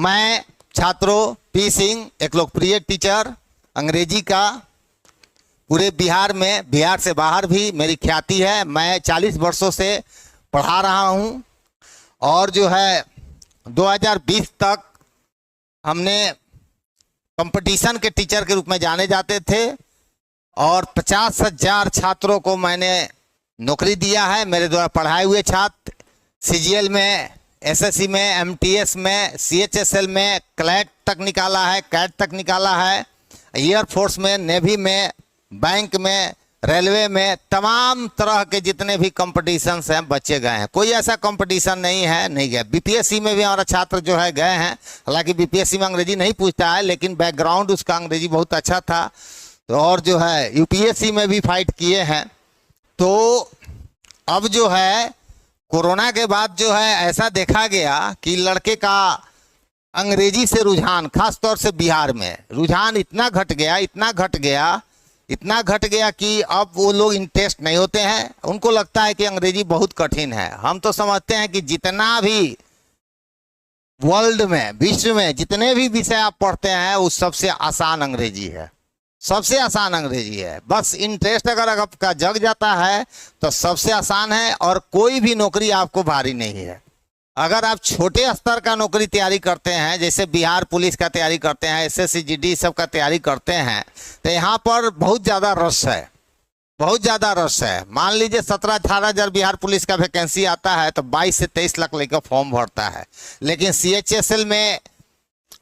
मैं छात्रों पी सिंह, एक लोकप्रिय टीचर अंग्रेजी का, पूरे बिहार में, बिहार से बाहर भी मेरी ख्याति है। मैं 40 वर्षों से पढ़ा रहा हूँ और जो है 2020 तक हमने कंपटीशन के टीचर के रूप में जाने जाते थे और 50,000 छात्रों को मैंने नौकरी दिया है। मेरे द्वारा पढ़ाए हुए छात्र सीजीएल में, एसएससी में, एमटीएस में, सीएचएसएल में, क्लैट तक निकाला है, कैट तक निकाला है, एयरफोर्स में, नेवी में, बैंक में, रेलवे में, तमाम तरह के जितने भी कंपटीशंस हैं बच्चे गए हैं। कोई ऐसा कंपटीशन नहीं है नहीं गए। बीपीएससी में भी हमारा छात्र जो है गए हैं। हालांकि बीपीएससी में अंग्रेजी नहीं पूछता है, लेकिन बैकग्राउंड उसका अंग्रेजी बहुत अच्छा था। तो और जो है यूपीएससी में भी फाइट किए हैं। तो अब जो है कोरोना के बाद जो है ऐसा देखा गया कि लड़के का अंग्रेजी से रुझान, खास तौर से बिहार में रुझान इतना घट गया कि अब वो लोग इंटरेस्ट नहीं होते हैं। उनको लगता है कि अंग्रेजी बहुत कठिन है। हम तो समझते हैं कि जितना भी वर्ल्ड में, विश्व में जितने भी विषय आप पढ़ते हैं वो सबसे आसान अंग्रेजी है, सबसे आसान अंग्रेजी है। बस इंटरेस्ट अगर आपका जग जाता है तो सबसे आसान है और कोई भी नौकरी आपको भारी नहीं है। अगर आप छोटे स्तर का नौकरी तैयारी करते हैं, जैसे बिहार पुलिस का तैयारी करते हैं, एसएससी जीडी सब का तैयारी करते हैं, तो यहाँ पर बहुत ज़्यादा रश है, बहुत ज़्यादा रश है। मान लीजिए 17-18 हज़ार बिहार पुलिस का वैकेंसी आता है तो 22 से 23 लाख लेकर फॉर्म भरता है। लेकिन सीएचएसएल में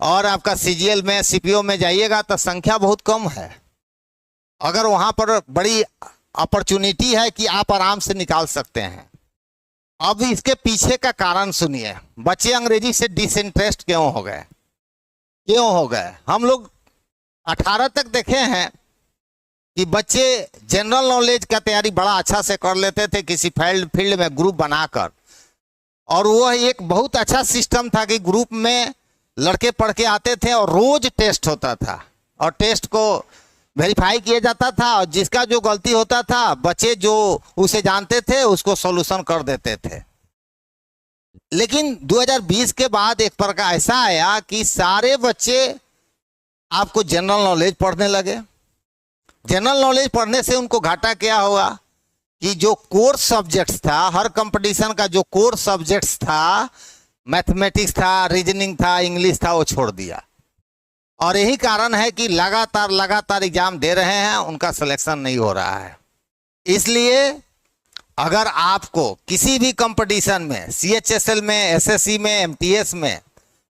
और आपका सीजीएल में, सीपीओ में जाइएगा तो संख्या बहुत कम है। अगर वहाँ पर बड़ी अपॉर्चुनिटी है कि आप आराम से निकाल सकते हैं। अब इसके पीछे का कारण सुनिए, बच्चे अंग्रेजी से डिसइंटरेस्ट क्यों हो गए? हम लोग 18 तक देखे हैं कि बच्चे जनरल नॉलेज का तैयारी बड़ा अच्छा से कर लेते थे किसी फील्ड में ग्रुप बनाकर, और वो एक बहुत अच्छा सिस्टम था कि ग्रुप में लड़के पढ़ के आते थे और रोज टेस्ट होता था और टेस्ट को वेरीफाई किया जाता था और जिसका जो गलती होता था बच्चे जो उसे जानते थे उसको सॉल्यूशन कर देते थे। लेकिन 2020 के बाद एक प्रकार ऐसा आया कि सारे बच्चे आपको जनरल नॉलेज पढ़ने लगे। जनरल नॉलेज पढ़ने से उनको घाटा क्या हुआ कि जो कोर सब्जेक्ट्स था, हर कंपटीशन का जो कोर सब्जेक्ट्स था, मैथमेटिक्स था, रीजनिंग था, इंग्लिश था, वो छोड़ दिया। और यही कारण है कि लगातार एग्जाम दे रहे हैं, उनका सिलेक्शन नहीं हो रहा है। इसलिए अगर आपको किसी भी कंपटीशन में, सीएचएसएल में, एसएससी में, एमटीएस में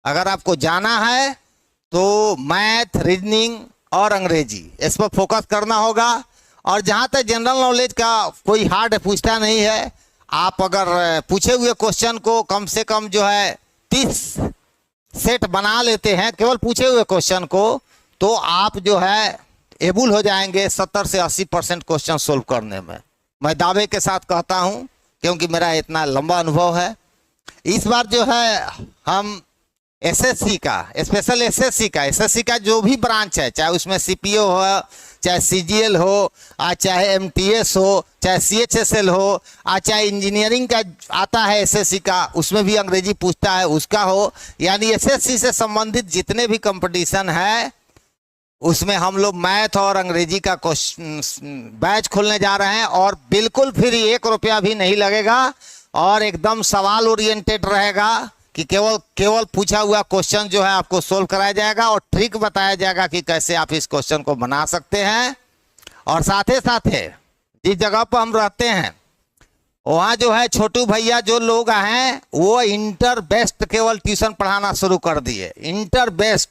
अगर आपको जाना है तो मैथ, रीजनिंग और अंग्रेजी, इस पर फोकस करना होगा। और जहाँ तक जनरल नॉलेज का कोई हार्ड पूछता नहीं है, आप अगर पूछे हुए क्वेश्चन को कम से कम जो है 30 सेट बना लेते हैं केवल पूछे हुए क्वेश्चन को, तो आप जो है एबल हो जाएंगे 70 से 80% क्वेश्चन सोल्व करने में। मैं दावे के साथ कहता हूं क्योंकि मेरा इतना लंबा अनुभव है। इस बार जो है हम एसएससी का, स्पेशल एसएससी का जो भी ब्रांच है, चाहे उसमें सीपीओ हो, चाहे सीजीएल हो, चाहे एमटीएस हो, चाहे सीएचएसएल हो, चाहे इंजीनियरिंग का आता है एसएससी का, उसमें भी अंग्रेजी पूछता है, उसका हो, यानी एसएससी से संबंधित जितने भी कंपटीशन है उसमें हम लोग मैथ और अंग्रेजी का बैच खोलने जा रहे हैं। और बिल्कुल फ्री, 1 रुपया भी नहीं लगेगा और एकदम सवाल ओरिएंटेड रहेगा कि केवल पूछा हुआ क्वेश्चन जो है आपको सोल्व कराया जाएगा और ट्रिक बताया जाएगा कि कैसे आप इस क्वेश्चन को बना सकते हैं। और साथ ही जिस जगह पर हम रहते हैं वहाँ जो है छोटू भैया जो लोग हैं वो इंटर बेस्ट केवल ट्यूशन पढ़ाना शुरू कर दिए, इंटर बेस्ट।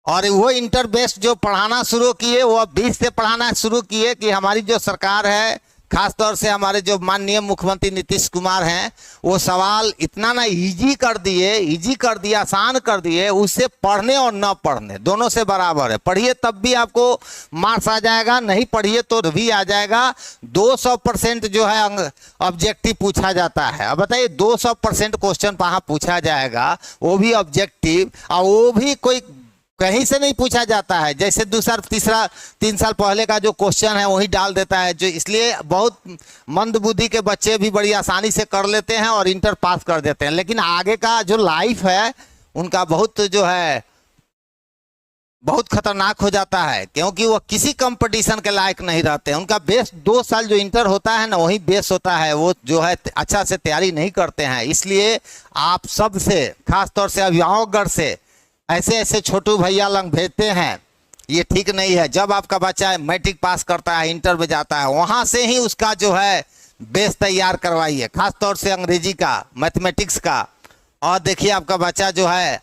और वो इंटर बेस्ट जो पढ़ाना शुरू किए वो 20 से पढ़ाना शुरू किए कि हमारी जो सरकार है, खास तौर से हमारे जो माननीय मुख्यमंत्री नीतीश कुमार हैं, वो सवाल इतना ना इजी कर दिए, आसान कर दिए, उससे पढ़ने और न पढ़ने दोनों से बराबर है। पढ़िए तब भी आपको मार्क्स आ जाएगा, नहीं पढ़िए तो भी आ जाएगा। 200% जो है ऑब्जेक्टिव पूछा जाता है। अब बताइए 200% क्वेश्चन वहाँ पूछा जाएगा, वो भी ऑब्जेक्टिव, और वो भी कोई कहीं से नहीं पूछा जाता है। जैसे दूसरा तीसरा 3 साल पहले का जो क्वेश्चन है वही डाल देता है, जो इसलिए बहुत मंद बुद्धि के बच्चे भी बड़ी आसानी से कर लेते हैं और इंटर पास कर देते हैं। लेकिन आगे का जो लाइफ है उनका बहुत जो है बहुत खतरनाक हो जाता है, क्योंकि वो किसी कंपटीशन के लायक नहीं रहते हैं। उनका बेस 2 साल जो इंटर होता है ना, वही बेस होता है, वो जो है अच्छा से तैयारी नहीं करते हैं। इसलिए आप सबसे, खास तौर से अभिभावकगण से, ऐसे ऐसे छोटू भैया लंग भेजते हैं, ये ठीक नहीं है। जब आपका बच्चा मैट्रिक पास करता है, इंटर में जाता है, वहाँ से ही उसका जो है बेस तैयार करवाइए, खास तौर से अंग्रेजी का, मैथमेटिक्स का। और देखिए आपका बच्चा जो है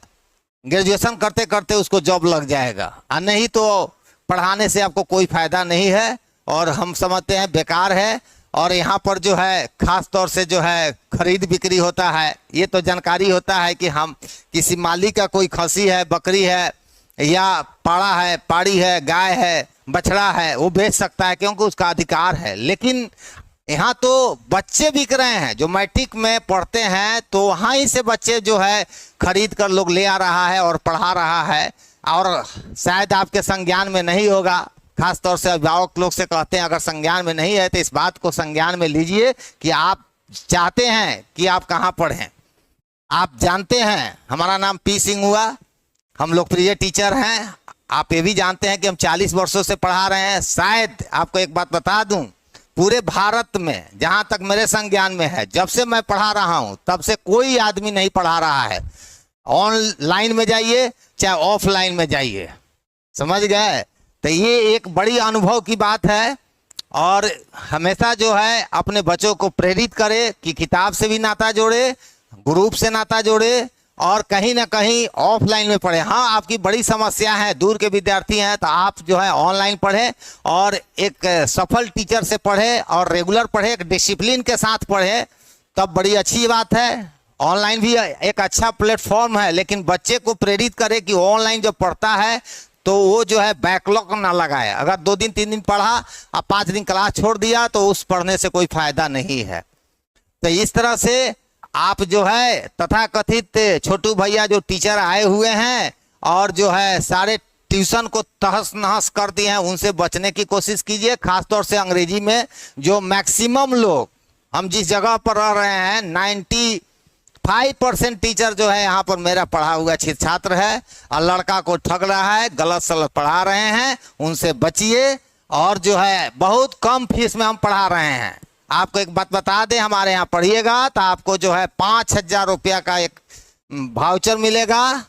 ग्रेजुएशन करते करते उसको जॉब लग जाएगा, और नहीं तो पढ़ाने से आपको कोई फायदा नहीं है, और हम समझते हैं बेकार है। और यहाँ पर जो है खास तौर से जो है खरीद बिक्री होता है, ये तो जानकारी होता है कि हम किसी मालिक का कोई खसी है, बकरी है, या पाड़ा है, पाड़ी है, गाय है, बछड़ा है, वो बेच सकता है क्योंकि उसका अधिकार है। लेकिन यहाँ तो बच्चे बिक रहे हैं जो मैट्रिक में पढ़ते हैं, तो वहाँ ही से बच्चे जो है खरीद कर लोग ले आ रहा है और पढ़ा रहा है। और शायद आपके संज्ञान में नहीं होगा, खास तौर से अभिभावक लोग से कहते हैं अगर संज्ञान में नहीं है तो इस बात को संज्ञान में लीजिए कि आप चाहते हैं कि आप कहाँ पढ़ें। आप जानते हैं हमारा नाम पी सिंह हुआ, हम लोकप्रिय टीचर हैं। आप ये भी जानते हैं कि हम 40 वर्षों से पढ़ा रहे हैं। शायद आपको एक बात बता दूं, पूरे भारत में जहां तक मेरे संज्ञान में है, जब से मैं पढ़ा रहा हूं तब से कोई आदमी नहीं पढ़ा रहा है। ऑनलाइन में जाइए चाहे ऑफलाइन में जाइए, समझ गए। तो ये एक बड़ी अनुभव की बात है। और हमेशा जो है अपने बच्चों को प्रेरित करे कि किताब से भी नाता जोड़े, ग्रुप से नाता जोड़े, और कहीं ना कहीं ऑफलाइन में पढ़े। हाँ, आपकी बड़ी समस्या है, दूर के विद्यार्थी हैं, तो आप जो है ऑनलाइन पढ़े और एक सफल टीचर से पढ़े और रेगुलर पढ़े, एक डिसिप्लिन के साथ पढ़े, तब बड़ी अच्छी बात है। ऑनलाइन भी एक अच्छा प्लेटफॉर्म है, लेकिन बच्चे को प्रेरित करे कि ऑनलाइन जब पढ़ता है तो वो जो है बैकलॉग ना लगाए। अगर 2 दिन 3 दिन पढ़ा और 5 दिन क्लास छोड़ दिया तो उस पढ़ने से कोई फायदा नहीं है। तो इस तरह से आप जो है तथाकथित छोटू भैया जो टीचर आए हुए हैं और जो है सारे ट्यूशन को तहस नहस कर दिए हैं, उनसे बचने की कोशिश कीजिए। खासतौर से अंग्रेजी में जो मैक्सिमम लोग, हम जिस जगह पर रह रहे हैं, 95% टीचर जो है यहाँ पर मेरा पढ़ा हुआ छात्र है, और लड़का को ठग रहा है, गलत सलत पढ़ा रहे हैं, उनसे बचिए। और जो है बहुत कम फीस में हम पढ़ा रहे हैं। आपको एक बात बता दें, हमारे यहाँ पढ़िएगा तो आपको जो है 5,000 रुपया का एक वाउचर मिलेगा।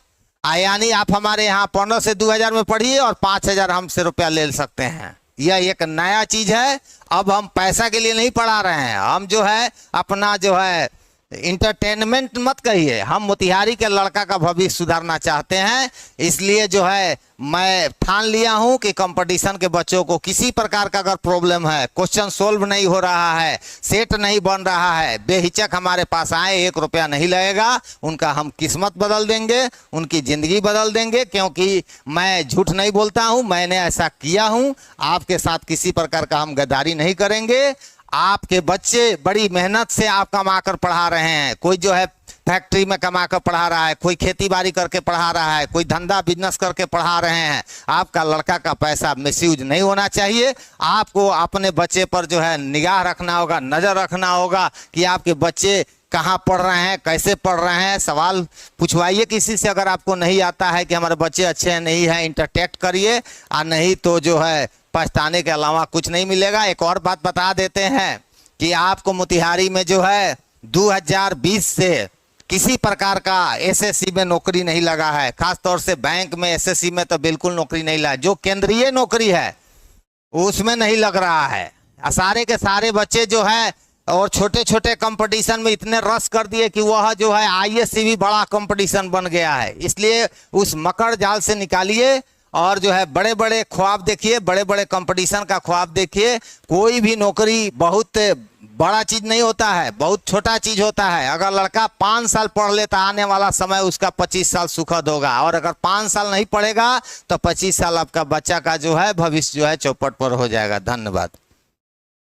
यानी आप हमारे यहाँ 15 से 2,000 में पढ़िए और 5,000 हमसे रुपया ले सकते हैं। यह एक नया चीज है। अब हम पैसा के लिए नहीं पढ़ा रहे हैं, हम जो है अपना जो है इंटरटेनमेंट मत कहिए, हम मोतिहारी के लड़का का भविष्य सुधारना चाहते हैं। इसलिए जो है मैं ठान लिया हूं कि कंपटीशन के बच्चों को किसी प्रकार का अगर प्रॉब्लम है, क्वेश्चन सोल्व नहीं हो रहा है, सेट नहीं बन रहा है, बेहिचक हमारे पास आए, 1 रुपया नहीं लगेगा, उनका हम किस्मत बदल देंगे, उनकी जिंदगी बदल देंगे। क्योंकि मैं झूठ नहीं बोलता हूं, मैंने ऐसा किया हूं। आपके साथ किसी प्रकार का हम गद्दारी नहीं करेंगे। आपके बच्चे बड़ी मेहनत से आप कमा कर पढ़ा रहे हैं, कोई जो है फैक्ट्री में कमा कर पढ़ा रहा है, कोई खेती बाड़ी करके पढ़ा रहा है, कोई धंधा बिजनेस करके पढ़ा रहे हैं। आपका लड़का का पैसा मिसयूज नहीं होना चाहिए। आपको अपने बच्चे पर जो है निगाह रखना होगा, नज़र रखना होगा कि आपके बच्चे कहाँ पढ़ रहे हैं, कैसे पढ़ रहे हैं। सवाल पूछवाइए किसी से, अगर आपको नहीं आता है कि हमारे बच्चे अच्छे हैं नहीं हैं, इंटरटेक्ट करिए, और नहीं तो जो है पछताने के अलावा कुछ नहीं मिलेगा। एक और बात बता देते हैं कि आपको मोतिहारी में जो है 2020 से किसी प्रकार का एसएससी में नौकरी नहीं लगा है। खासतौर से बैंक में, एसएससी में तो बिल्कुल नौकरी नहीं लगा। जो केंद्रीय नौकरी है उसमें नहीं लग रहा है। सारे के सारे बच्चे जो है और छोटे छोटे कंपटीशन में इतने रस कर दिए कि वह जो है आईएएस से भी बड़ा कंपटीशन बन गया है। इसलिए उस मकर जाल से निकालिए और जो है बड़े बड़े ख्वाब देखिए, बड़े बड़े कंपटीशन का ख्वाब देखिए। कोई भी नौकरी बहुत बड़ा चीज नहीं होता है, बहुत छोटा चीज होता है। अगर लड़का 5 साल पढ़ लेता, आने वाला समय उसका 25 साल सुखद होगा। और अगर 5 साल नहीं पढ़ेगा तो 25 साल आपका बच्चा का जो है भविष्य जो है चौपट पर हो जाएगा। धन्यवाद।